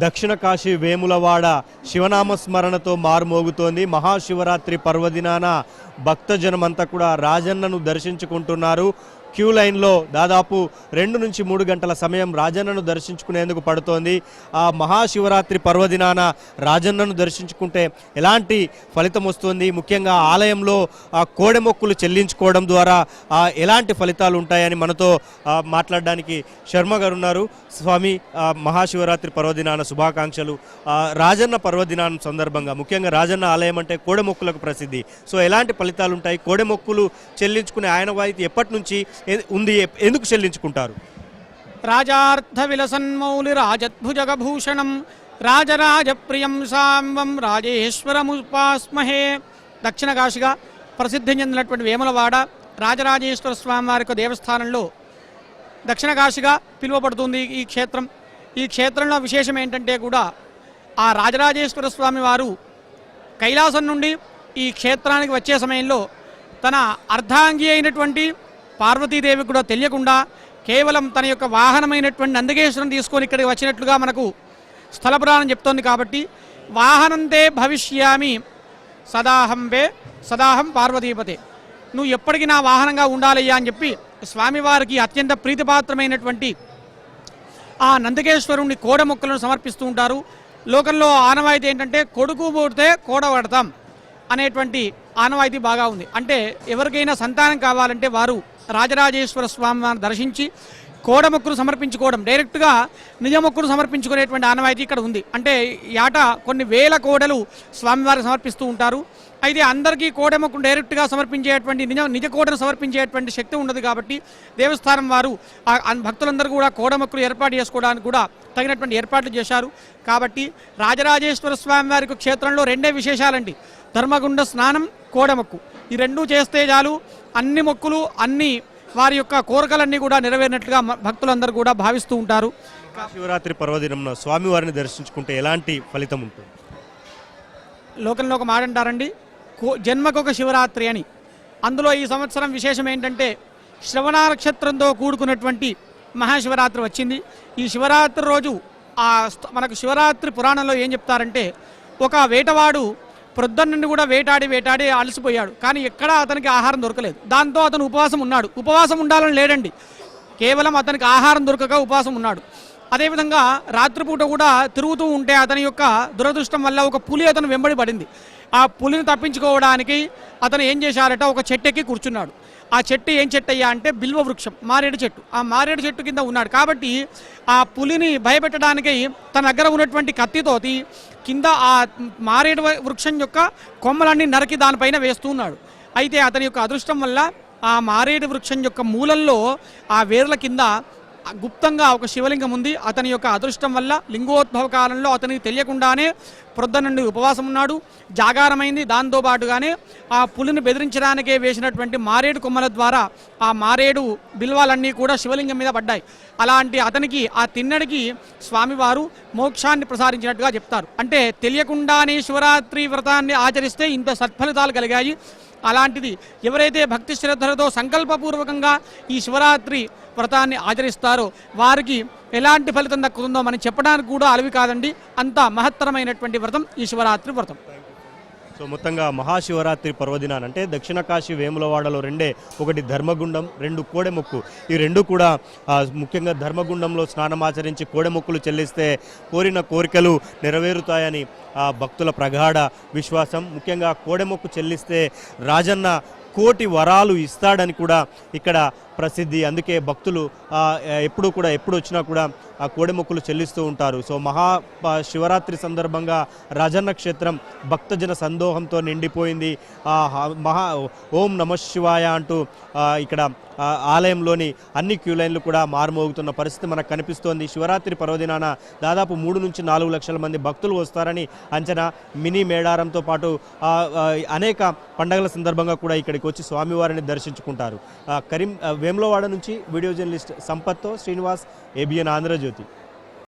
దక్షిణ కాశీ వేములవాడ శివనామస్మరణతో మారుమోగుతోంది. మహాశివరాత్రి పర్వదినాన భక్తజనమంతా కూడా రాజన్నను దర్శించుకుంటున్నారు. క్యూ లైన్లో దాదాపు 2 నుంచి 3 గంటల సమయం రాజన్నను దర్శించుకునేందుకు పడుతోంది. ఆ మహాశివరాత్రి పర్వదినాన రాజన్నను దర్శించుకుంటే ఎలాంటి ఫలితం వస్తుంది, ముఖ్యంగా ఆలయంలో కోడెమొక్కులు చెల్లించుకోవడం ద్వారా ఎలాంటి ఫలితాలు ఉంటాయని మనతో మాట్లాడడానికి శర్మ గారు ఉన్నారు. స్వామి, మహాశివరాత్రి పర్వదినాన శుభాకాంక్షలు. రాజన్న పర్వదినాన్ని సందర్భంగా ముఖ్యంగా రాజన్న ఆలయం అంటే కోడెమొక్కులకు ప్రసిద్ధి. సో ఎలాంటి ఫలితాలు ఉంటాయి? కోడెమొక్కులు చెల్లించుకునే ఆయనవాయితీ ఎప్పటి నుంచి ఉంది, ఎందుకు చెల్లించుకుంటారు? రాజార్థ విలసన్మౌలి రాజద్భుజగభూషణం రాజరాజ ప్రియం సాంవం రాజేశ్వరముపాస్మహే. దక్షిణ కాశిగా ప్రసిద్ధి చెందినటువంటి వేములవాడ రాజరాజేశ్వర స్వామి వారి యొక్క దేవస్థానంలో దక్షిణ కాశిగా పిలువబడుతుంది ఈ క్షేత్రం. ఈ క్షేత్రంలో విశేషం ఏంటంటే కూడా ఆ రాజరాజేశ్వర స్వామి వారు కైలాసం నుండి ఈ క్షేత్రానికి వచ్చే సమయంలో తన అర్ధాంగి అయినటువంటి పార్వతీదేవి కూడా తెలియకుండా కేవలం తన యొక్క వాహనమైనటువంటి నందికేశ్వరం తీసుకొని ఇక్కడికి వచ్చినట్లుగా మనకు స్థల పురాణం చెప్తోంది. కాబట్టి వాహనంతే భవిష్యామి సదాహం పార్వతీపతే, నువ్వు ఎప్పటికీ నా వాహనంగా ఉండాలయ్యా అని చెప్పి స్వామివారికి అత్యంత ప్రీతిపాత్రమైనటువంటి ఆ నందికేశ్వరుణ్ణి కోడమొక్కలను సమర్పిస్తూ ఉంటారు. లోకంలో ఆనవాయితీ ఏంటంటే కొడుకు పుడితే కోడ పడతాం అనేటువంటి ఆనవాయితీ బాగా ఉంది. అంటే ఎవరికైనా సంతానం కావాలంటే వారు రాజరాజేశ్వర స్వామి వారిని దర్శించి కోడమొక్కులు సమర్పించుకోవడం, డైరెక్ట్గా నిజమొక్కులు సమర్పించుకునేటువంటి ఆనవాయితీ ఇక్కడ ఉంది. అంటే ఏటా కొన్ని వేల కోడలు స్వామివారికి సమర్పిస్తూ ఉంటారు. అయితే అందరికీ కోడెమొక్కును డైరెక్ట్గా సమర్పించేటువంటి నిజ కోడను సమర్పించేటువంటి శక్తి ఉండదు. కాబట్టి దేవస్థానం వారు భక్తులందరూ కూడా కోడమొక్కులు ఏర్పాటు చేసుకోవడానికి కూడా తగినటువంటి ఏర్పాట్లు చేశారు. కాబట్టి రాజరాజేశ్వర స్వామి వారికి క్షేత్రంలో 2 విశేషాలండి: ధర్మగుండ స్నానం, కోడమొక్కు. ఈ 2 చేస్తే చాలు అన్ని మొక్కులు, అన్ని వారి యొక్క కోరికలన్నీ కూడా నెరవేరినట్లుగా భక్తులందరూ కూడా భావిస్తూ ఉంటారు. శివరాత్రి పర్వదినంలో స్వామివారిని దర్శించుకుంటే ఎలాంటి ఫలితం ఉంటుంది? లోకంలో ఒక మాట అంటారండి, జన్మకొక శివరాత్రి అని. అందులో ఈ సంవత్సరం విశేషం ఏంటంటే శ్రవణ నక్షత్రంతో కూడుకున్నటువంటి మహాశివరాత్రి వచ్చింది. ఈ శివరాత్రి రోజు మనకు శివరాత్రి పురాణంలో ఏం చెప్తారంటే, ఒక వేటవాడు ప్రొద్దున్నుండి కూడా వేటాడి అలసిపోయాడు, కానీ ఎక్కడా అతనికి ఆహారం దొరకలేదు. దాంతో అతను ఉపవాసం ఉన్నాడు. ఉపవాసం ఉండాలని లేడండి, కేవలం అతనికి ఆహారం దొరకక ఉపవాసం ఉన్నాడు. అదేవిధంగా రాత్రిపూట కూడా తిరుగుతూ ఉంటే అతని యొక్క దురదృష్టం వల్ల ఒక పులి అతను వెంబడి పడింది. ఆ పులిని తప్పించుకోవడానికి అతను ఏం చేశారట, ఒక చెట్టు ఎక్కి కూర్చున్నాడు. ఆ చెట్టు ఏం చెట్టు అయ్యా అంటే బిల్వ వృక్షం, మారేడు చెట్టు. ఆ మారేడు చెట్టు కింద ఉన్నాడు. కాబట్టి ఆ పులిని భయపెట్టడానికి తన దగ్గర ఉన్నటువంటి కత్తితోటి కింద ఆ మారేడు వృక్షం యొక్క కొమ్మలన్నీ నరికి దానిపైన వేస్తూ ఉన్నాడు. అయితే అతని యొక్క అదృష్టం వల్ల ఆ మారేడు వృక్షం యొక్క మూలంలో ఆ వేర్ల కింద గుప్తంగా ఒక శివలింగం ఉంది. అతని యొక్క అదృష్టం వల్ల లింగోద్భవ కాలంలో అతనికి తెలియకుండానే ప్రొద్దు నుండి ఉపవాసం ఉన్నాడు, జాగారమైంది. దాంతోపాటుగానే ఆ పులిని బెదిరించడానికే వేసినటువంటి మారేడు కొమ్మల ద్వారా ఆ మారేడు బిల్వాలన్నీ కూడా శివలింగం మీద పడ్డాయి. అలాంటి అతనికి ఆ తిన్నడికి స్వామివారు మోక్షాన్ని ప్రసాదించినట్టుగా చెప్తారు. అంటే తెలియకుండానే శివరాత్రి వ్రతాన్ని ఆచరిస్తే ఇంత సత్ఫలితాలు కలిగాయి. అలాంటిది ఎవరైతే భక్తి శ్రద్ధలతో సంకల్పపూర్వకంగా ఈ శివరాత్రి వ్రతాన్ని ఆచరిస్తారో వారికి ఎలాంటి ఫలితం దక్కుతుందో మనం చెప్పడానికి కూడా అలవి కాదండి. అంత మహత్తరమైనటువంటి వ్రతం ఈ శివరాత్రి వ్రతం. సో మొత్తంగా మహాశివరాత్రి పర్వదినాన్ని అంటే దక్షిణ కాశీ వేములవాడలో 2, ఒకటి ధర్మగుండం, 2 కోడెమొక్కు. ఈ 2 కూడా ముఖ్యంగా ధర్మగుండంలో స్నానం ఆచరించి కోడెమొక్కులు చెల్లిస్తే కోరిన కోరికలు నెరవేరుతాయని భక్తుల ప్రగాఢ విశ్వాసం. ముఖ్యంగా కోడెమొక్కు చెల్లిస్తే రాజన్న కోటి వరాలు ఇస్తాడని కూడా ఇక్కడ ప్రసిద్ధి. అందుకే భక్తులు ఎప్పుడు వచ్చినా కూడా ఆ కోడెమొక్కులు చెల్లిస్తూ ఉంటారు. సో శివరాత్రి సందర్భంగా రాజన్న క్షేత్రం భక్తజన సందోహంతో నిండిపోయింది. ఓం నమః శివాయ అంటూ ఇక్కడ ఆలయంలోని అన్ని క్యూ లైన్లు కూడా మారుమోగుతున్న పరిస్థితి మనకు కనిపిస్తోంది. శివరాత్రి పర్వదినాన దాదాపు 3 నుంచి 4 లక్షల మంది భక్తులు వస్తారని అంచనా. మినీ మేడారంతో పాటు అనేక పండగల సందర్భంగా కూడా ఇక్కడికి వచ్చి స్వామివారిని దర్శించుకుంటారు. వేములవాడ నుంచి వీడియో జర్నలిస్ట్ సంపత్తో శ్రీనివాస్, ABN ఆంధ్రజ్యోతి.